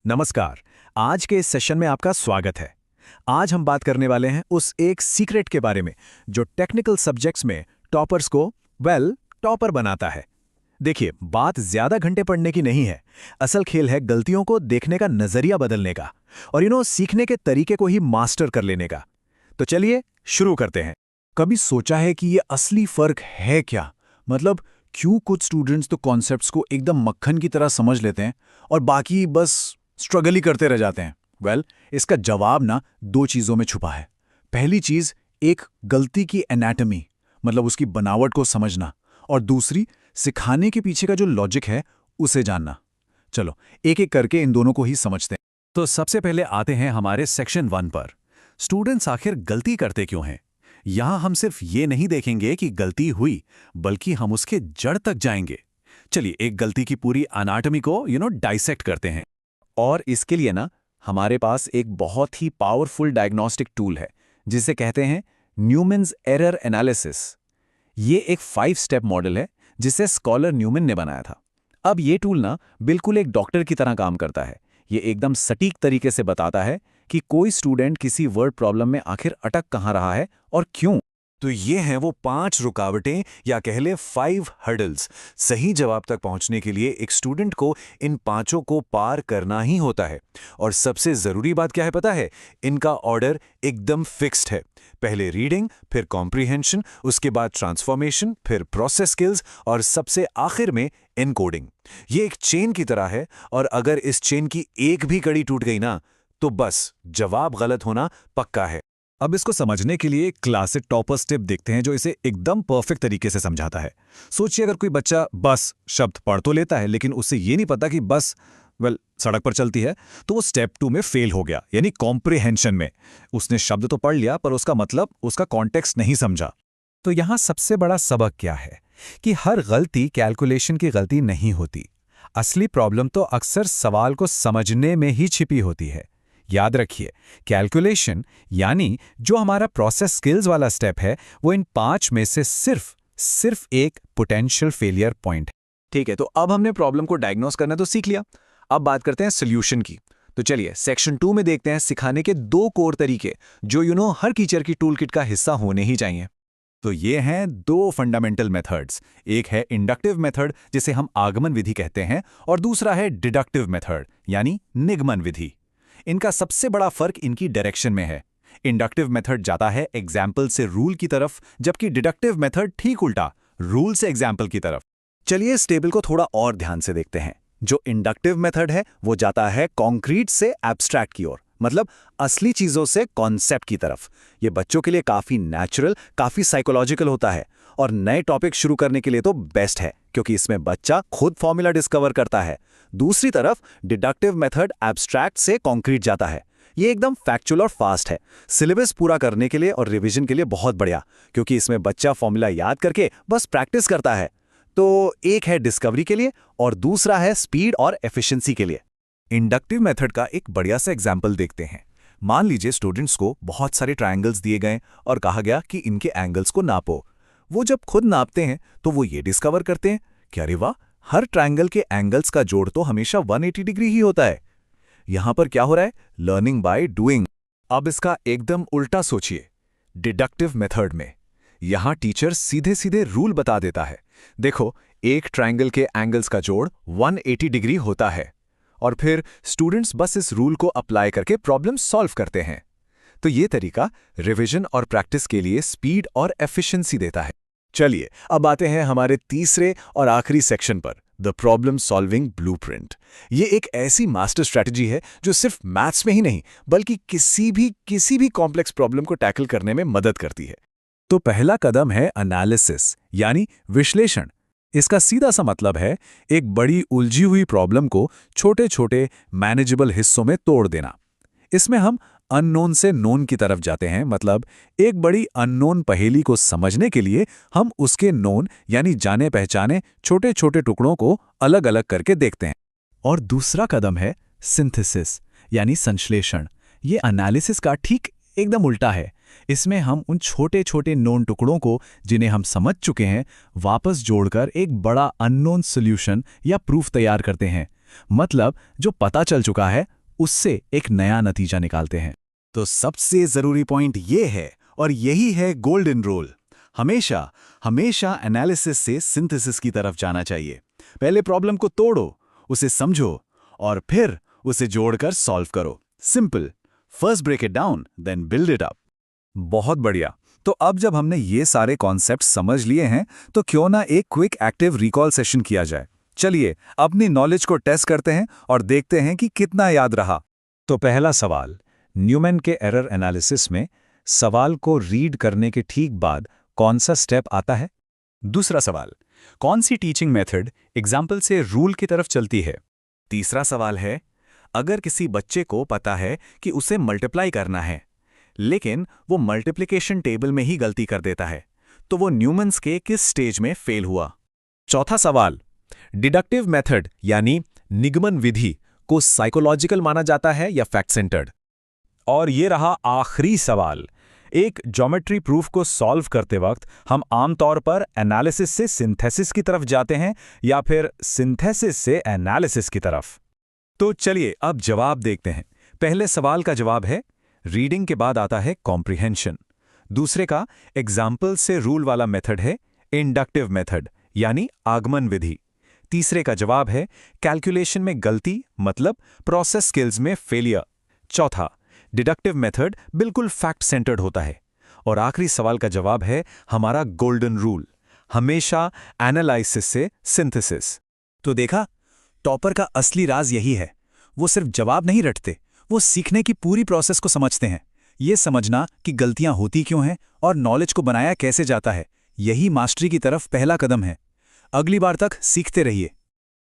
नमस्कार। आज के इस सेशन में आपका स्वागत है। आज हम बात करने वाले हैं उस एक सीक्रेट के बारे में जो टेक्निकल सब्जेक्ट्स में टॉपर्स को टॉपर बनाता है। देखिए, बात ज्यादा घंटे पढ़ने की नहीं है। असल खेल है गलतियों को देखने का नजरिया बदलने का और सीखने के तरीके को ही मास्टर कर लेने का। तो चलिए शुरू करते हैं। कभी सोचा है कि ये असली फर्क है क्या? मतलब क्यों कुछ स्टूडेंट्स तो कॉन्सेप्ट्स को एकदम मक्खन की तरह समझ लेते हैं और बाकी बस स्ट्रगल ही करते रह जाते हैं? इसका जवाब ना दो चीजों में छुपा है। पहली चीज, एक गलती की एनाटॉमी, मतलब उसकी बनावट को समझना, और दूसरी, सिखाने के पीछे का जो लॉजिक है उसे जानना। चलो एक एक करके इन दोनों को ही समझते हैं। तो सबसे पहले आते हैं हमारे सेक्शन 1 पर। स्टूडेंट्स आखिर गलती करते क्यों हैं? यहां हम सिर्फ ये नहीं देखेंगे कि गलती हुई, बल्कि हम उसके जड़ तक जाएंगे। चलिए एक गलती की पूरी एनाटॉमी को डाइसेक्ट करते हैं। और इसके लिए ना हमारे पास एक बहुत ही पावरफुल डायग्नोस्टिक टूल है जिसे कहते हैं न्यूमन्स एरर एनालिसिस। ये एक 5 स्टेप मॉडल है जिसे स्कॉलर न्यूमन ने बनाया था। अब ये टूल ना बिल्कुल एक डॉक्टर की तरह काम करता है। ये एकदम सटीक तरीके से बताता है कि कोई स्टूडेंट किसी वर्ड प्रॉब्लम में आखिर अटक कहाँ रहा है और क्यों। तो ये हैं वो 5 रुकावटें या कह ले 5 हर्डल्स। सही जवाब तक पहुंचने के लिए एक स्टूडेंट को इन 5 को पार करना ही होता है। और सबसे जरूरी बात क्या है पता है? इनका ऑर्डर एकदम फिक्स्ड है। पहले रीडिंग, फिर कॉम्प्रिहेंशन, उसके बाद ट्रांसफॉर्मेशन, फिर प्रोसेस स्किल्स और सबसे आखिर में एनकोडिंग। ये एक चेन की तरह है और अगर इस चेन की एक भी कड़ी टूट गई ना तो बस जवाब गलत होना पक्का है। अब इसको समझने के लिए क्लासिक टॉपर स्टेप देखते हैं जो इसे एकदम परफेक्ट तरीके से समझाता है। सोचिए अगर कोई बच्चा बस शब्द पढ़ तो लेता है लेकिन उसे ये नहीं पता कि बस सड़क पर चलती है, तो वो स्टेप 2 में फेल हो गया, यानी कॉम्प्रिहेंशन में। उसने शब्द तो पढ़ लिया पर उसका मतलब, उसका कॉन्टेक्स्ट नहीं समझा। तो यहां सबसे बड़ा सबक क्या है कि हर गलती कैलकुलेशन की गलती नहीं होती। असली प्रॉब्लम तो अक्सर सवाल को समझने में ही छिपी होती है। याद रखिए, कैलकुलेशन यानी जो हमारा प्रोसेस स्किल्स वाला स्टेप है, वो इन 5 में से सिर्फ एक पोटेंशियल फेलियर पॉइंट है। ठीक है, तो अब हमने प्रॉब्लम को डायग्नोस करना तो सीख लिया। अब बात करते हैं सोल्यूशन की। तो चलिए सेक्शन 2 में देखते हैं सिखाने के 2 कोर तरीके जो हर टीचर की टूल किट का हिस्सा होने ही चाहिए। तो ये हैं 2 फंडामेंटल मेथड्स। एक है इंडक्टिव मेथड जिसे हम आगमन विधि कहते हैं, और दूसरा है डिडक्टिव मेथड यानी निगमन विधि। इनका सबसे बड़ा फर्क इनकी डायरेक्शन में है। इंडक्टिव मेथड जाता है एग्जाम्पल से रूल की तरफ, जबकि डिडक्टिव मेथड ठीक उल्टा, रूल से एग्जाम्पल की तरफ। चलिए इस टेबल को थोड़ा और ध्यान से देखते हैं। जो इंडक्टिव मेथड है वो जाता है कॉन्क्रीट से एब्स्ट्रैक्ट की ओर, मतलब असली चीजों से कॉन्सेप्ट की तरफ। ये बच्चों के लिए काफी नेचुरल, काफी साइकोलॉजिकल होता है और नए टॉपिक शुरू करने के लिए तो बेस्ट है क्योंकि इसमें बच्चा खुद फॉर्मूला डिस्कवर करता है। दूसरी तरफ डिडक्टिव मेथड एब्स्ट्रैक्ट से कॉन्क्रीट जाता है। ये एकदम फैक्चुअल और फास्ट है। सिलेबस पूरा करने के लिए और रिवीजन के लिए बहुत बढ़िया, क्योंकि इसमें बच्चा फॉर्मूला याद करके बस प्रैक्टिस करता है। तो एक है डिस्कवरी के लिए और दूसरा है स्पीड और एफिशिएंसी के लिए। इंडक्टिव मेथड का एक बढ़िया सा एग्जाम्पल देखते हैं। मान लीजिए स्टूडेंट्स को बहुत सारे ट्रायंगल्स दिए गए और कहा गया कि इनके एंगल्स को नापो। वो जब खुद नापते हैं तो वो ये डिस्कवर करते हैं कि अरे वाह, हर ट्रायंगल के एंगल्स का जोड़ तो हमेशा 180 डिग्री ही होता है। यहां पर क्या हो रहा है? Learning by doing. अब इसका एकदम उल्टा सोचिए डिडक्टिव मेथड में। यहां टीचर सीधे सीधे रूल बता देता है। देखो, एक ट्रायंगल के एंगल्स का जोड़ 180 डिग्री होता है, और फिर स्टूडेंट्स बस इस रूल को अप्लाई करके प्रॉब्लम सॉल्व करते हैं। तो ये तरीका रिवीजन और प्रैक्टिस के लिए स्पीड और एफिशिएंसी देता है। चलिए अब आते हैं हमारे तीसरे और आखिरी सेक्शन पर, द प्रॉब्लम सॉल्विंग ब्लूप्रिंट। ये एक ऐसी मास्टर स्ट्रैटेजी है जो सिर्फ मैथ्स में ही नहीं बल्कि किसी भी कॉम्प्लेक्स प्रॉब्लम को टैकल करने में मदद करती है। तो पहला कदम है एनालिसिस यानी विश्लेषण। इसका सीधा सा मतलब है एक बड़ी उलझी हुई प्रॉब्लम को छोटे छोटे मैनेजेबल हिस्सों में तोड़ देना। इसमें हम अननोन से नोन की तरफ जाते हैं, मतलब एक बड़ी अननोन पहेली को समझने के लिए हम उसके नोन यानी जाने पहचाने छोटे छोटे टुकड़ों को अलग अलग करके देखते हैं। और दूसरा कदम है सिंथेसिस यानी संश्लेषण। ये एनालिसिस का ठीक एकदम उल्टा है। इसमें हम उन छोटे छोटे नोन टुकड़ों को जिन्हें हम समझ चुके हैं वापस जोड़कर एक बड़ा अननोन सॉल्यूशन या प्रूफ तैयार करते हैं। मतलब जो पता चल चुका है उससे एक नया नतीजा निकालते हैं। तो सबसे जरूरी पॉइंट ये है, और यही है गोल्डन रूल, हमेशा हमेशा एनालिसिस से सिंथेसिस की तरफ जाना चाहिए। पहले प्रॉब्लम को तोड़ो, उसे समझो और फिर उसे जोड़कर सॉल्व करो। Simple, first break it down then build it up. बहुत बढ़िया। तो अब जब हमने ये सारे कॉन्सेप्ट समझ लिए हैं तो क्यों ना एक क्विक एक्टिव रिकॉल सेशन किया जाए। चलिए अपनी नॉलेज को टेस्ट करते हैं और देखते हैं कि कितना याद रहा। तो पहला सवाल, न्यूमैन के एरर एनालिसिस में सवाल को रीड करने के ठीक बाद कौन सा स्टेप आता है? दूसरा सवाल, कौन सी टीचिंग मेथड एग्जाम्पल से रूल की तरफ चलती है? तीसरा सवाल है, अगर किसी बच्चे को पता है कि उसे मल्टीप्लाई करना है लेकिन वो मल्टीप्लिकेशन टेबल में ही गलती कर देता है, तो वो न्यूमन्स के किस स्टेज में फेल हुआ? चौथा सवाल, डिडक्टिव मेथड यानी निगमन विधि को साइकोलॉजिकल माना जाता है या फैक्ट सेंटर्ड? और ये रहा आखिरी सवाल, एक ज्योमेट्री प्रूफ को सॉल्व करते वक्त हम आमतौर पर एनालिसिस से सिंथेसिस की तरफ जाते हैं या फिर सिंथेसिस से एनालिसिस की तरफ? तो चलिए अब जवाब देखते हैं। पहले सवाल का जवाब है रीडिंग के बाद आता है कॉम्प्रिहेंशन। दूसरे का एग्जाम्पल से रूल वाला मेथड है इंडक्टिव मेथड यानी आगमन विधि। तीसरे का जवाब है कैलकुलेशन में गलती मतलब प्रोसेस स्किल्स में फेलियर। चौथा, डिडक्टिव मेथड बिल्कुल फैक्ट सेंटर्ड होता है। और आखिरी सवाल का जवाब है हमारा गोल्डन रूल, हमेशा एनालिसिस से सिंथेसिस। तो देखा, टॉपर का असली राज यही है, वो सिर्फ जवाब नहीं रटते, वो सीखने की पूरी प्रोसेस को समझते हैं। ये समझना कि गलतियां होती क्यों हैं और नॉलेज को बनाया कैसे जाता है, यही मास्टरी की तरफ पहला कदम है। अगली बार तक सीखते रहिए।